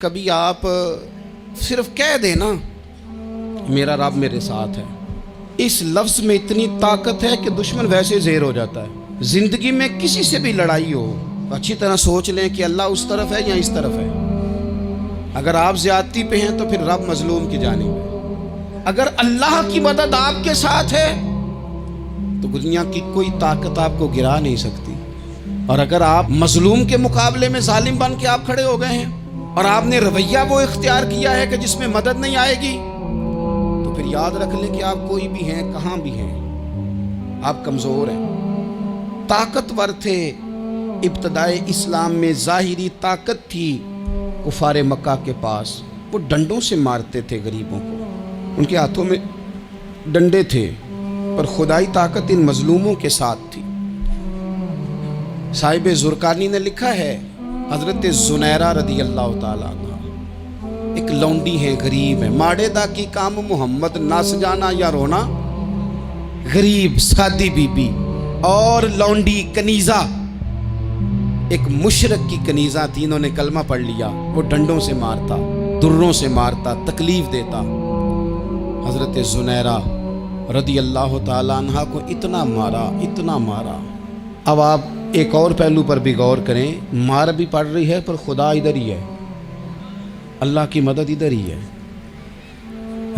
کبھی آپ صرف کہہ دینا میرا رب میرے ساتھ ہے، اس لفظ میں اتنی طاقت ہے کہ دشمن ویسے زیر ہو جاتا ہے۔ زندگی میں کسی سے بھی لڑائی ہو تو اچھی طرح سوچ لیں کہ اللہ اس طرف ہے یا اس طرف ہے۔ اگر آپ زیادتی پہ ہیں تو پھر رب مظلوم کی جانب ہے۔ اگر اللہ کی مدد آپ کے ساتھ ہے تو دنیا کی کوئی طاقت آپ کو گرا نہیں سکتی، اور اگر آپ مظلوم کے مقابلے میں ظالم بن کے آپ کھڑے ہو گئے ہیں اور آپ نے رویہ وہ اختیار کیا ہے کہ جس میں مدد نہیں آئے گی، تو پھر یاد رکھ لیں کہ آپ کوئی بھی ہیں، کہاں بھی ہیں، آپ کمزور ہیں۔ طاقتور تھے ابتدائے اسلام میں، ظاہری طاقت تھی کفار مکہ کے پاس، وہ ڈنڈوں سے مارتے تھے غریبوں کو، ان کے ہاتھوں میں ڈنڈے تھے، پر خدائی طاقت ان مظلوموں کے ساتھ تھی۔ صاحب زرقانی نے لکھا ہے، حضرت زنیرہ رضی اللہ تعالیٰ عنہ ایک لونڈی ہے، غریب ہے، ماڑے دا کی کام محمد نس جانا یا رونا، غریب سادی بی بی اور لونڈی کنیزہ، ایک مشرک کی کنیزہ تھی، انہوں نے کلمہ پڑھ لیا، وہ ڈنڈوں سے مارتا، دروں سے مارتا، تکلیف دیتا۔ حضرت زنیرہ رضی اللہ تعالیٰ عنہ کو اتنا مارا، اتنا مارا۔ اب آپ ایک اور پہلو پر بھی غور کریں، مار بھی پڑ رہی ہے پر خدا ادھر ہی ہے، اللہ کی مدد ادھر ہی ہے۔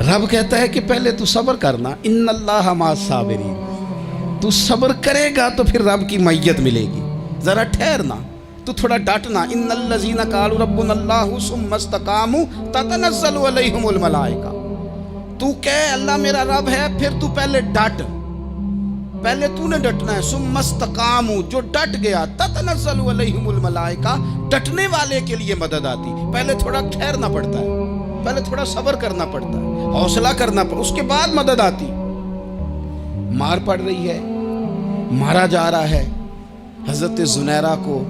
رب کہتا ہے کہ پہلے تو صبر کرنا، ان اللہ مع الصابرین، تو صبر کرے گا تو پھر رب کی معیت ملے گی، ذرا ٹھہرنا، تو تھوڑا ڈٹنا۔ ان الذین قالوا ربنا اللہ ثم استقاموا تتنزل علیہم الملائکہ، تو کہے اللہ میرا رب ہے، پھر تو پہلے ڈٹ، پہلے تو نے ڈٹنا ہے۔ ثم استقاموا، جو ڈٹ گیا، تتنزل علیہم الملائکہ، ڈٹنے والے کے لیے مدد آتی، پہلے تھوڑا ٹھہرنا پڑتا ہے، پہلے تھوڑا صبر کرنا پڑتا ہے، حوصلہ کرنا پڑتا ہے، اس کے بعد مدد آتی۔ مار پڑ رہی ہے، مارا جا رہا ہے حضرت زنیرہ کو،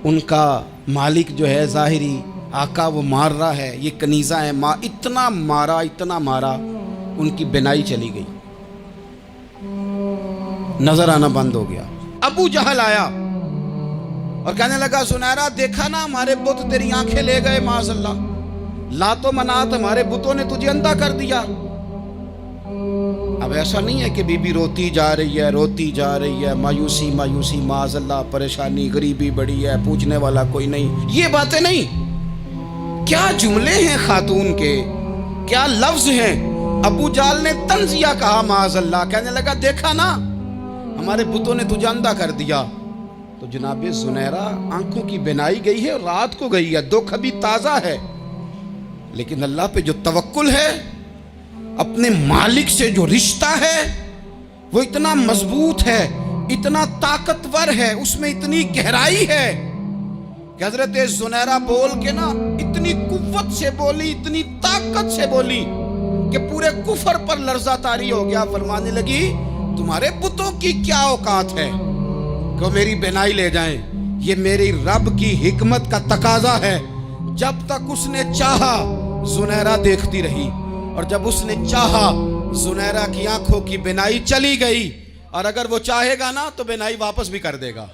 ان کا مالک جو ہے ظاہری آقا وہ مار رہا ہے، یہ کنیزہ ہے، اتنا مارا، اتنا مارا، ان کی بینائی چلی گئی، نظر آنا بند ہو گیا۔ ابو جہل آیا اور کہنے لگا زنیرہ دیکھا نا ہمارے بت تیری آنکھیں لے گئے، معاذ اللہ، لات و منات ہمارے بتوں نے تجھے اندھا کر دیا۔ اب ایسا نہیں ہے کہ بی بی روتی جا رہی ہے، روتی جا رہی ہے، مایوسی مایوسی، معاذ اللہ، پریشانی، غریبی بڑی ہے، پوچھنے والا کوئی نہیں، یہ باتیں نہیں۔ کیا جملے ہیں خاتون کے، کیا لفظ ہیں۔ ابو جہل نے تنزیہ کہا، معاذ اللہ، کہنے لگا دیکھا نا ہمارے بتوں نے تجھے اندھا کر دیا۔ تو جناب زنیرہ آنکھوں کی بینائی گئی ہے، رات کو گئی ہے، دکھ ابھی تازہ ہے، لیکن اللہ پہ جو توکل ہے، اپنے مالک سے جو رشتہ ہے، وہ اتنا مضبوط ہے، اتنا طاقتور ہے، اس میں اتنی گہرائی ہے کہ حضرت زنیرہ بول کے نا اتنی قوت سے بولی، اتنی طاقت سے بولی کہ پورے کفر پر لرزہ طاری ہو گیا۔ فرمانے لگی تمہارے بتوں کی کیا اوقات ہے کہ میری بینائی لے جائیں، یہ میری رب کی حکمت کا تقاضا ہے۔ جب تک اس نے چاہا زنیرہ دیکھتی رہی، اور جب اس نے چاہا زنیرہ کی آنکھوں کی بینائی چلی گئی، اور اگر وہ چاہے گا نا تو بینائی واپس بھی کر دے گا۔